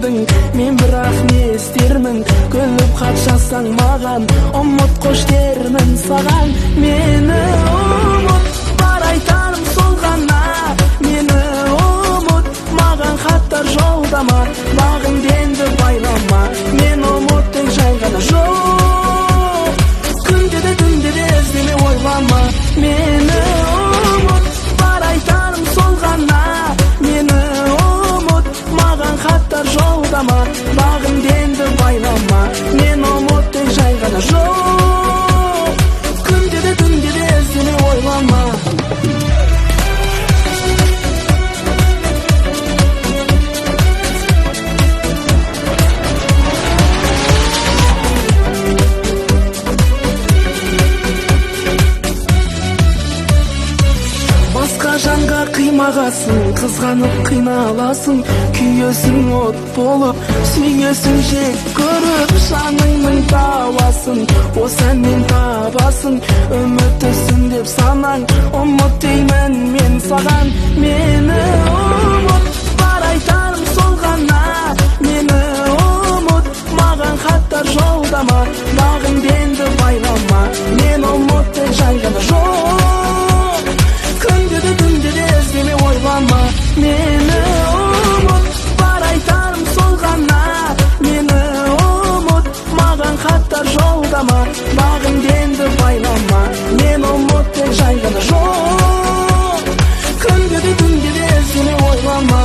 алдың, мен бірақ не істермін? Күліп хат жазсаң маған, ұмыт қош дермін саған. Мені ұмыт, бар айтарым сол ғана. Мені ұмыт, маған хаттар жолдама. Бағыңды енді байлама, мен ұмыттың жай ғана жоқ. Күнде де түнде де іздеме ойлама. Мені ұмыт, бар айтарым сол ғана. Мені ұмыт, маған хаттар жолдама. Бағыңды енді байлама, мен ұмыттың жай ғана жоқ. Күнде де түнде де іздеме ойлама. Басқа жанға қимағасын, қызғанып қиналасың. Күйесің от болып, сүйесің жек көріп. Жаныңның дауасын, осы әнмен табасың. Үміттісің деп санаң, ұмыт деймін мен саған. Мені ұмыт, бар айтарым сол ғана. Мені ұмыт, маған хаттар жолдама. Бағыңды енді байлама, мен ұмыттың жай ғана жоқ. Күнде де түнде де іздеме ойлама. Мені ұмыт, бар айтарым сол ғана. Мені ұмыт, маған хаттар жолдама. Бағыңды енді байлама, мен ұмыттың жай ғана жоқ. Күнде де түнде де іздеме ойлама.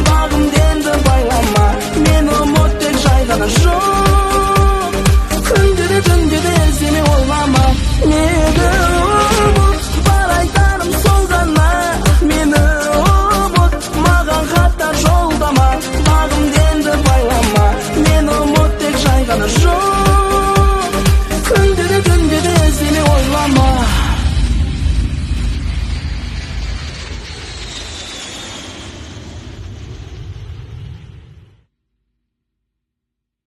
Бағымды енді байлама, мен ұмыттың жай ғана жоқ.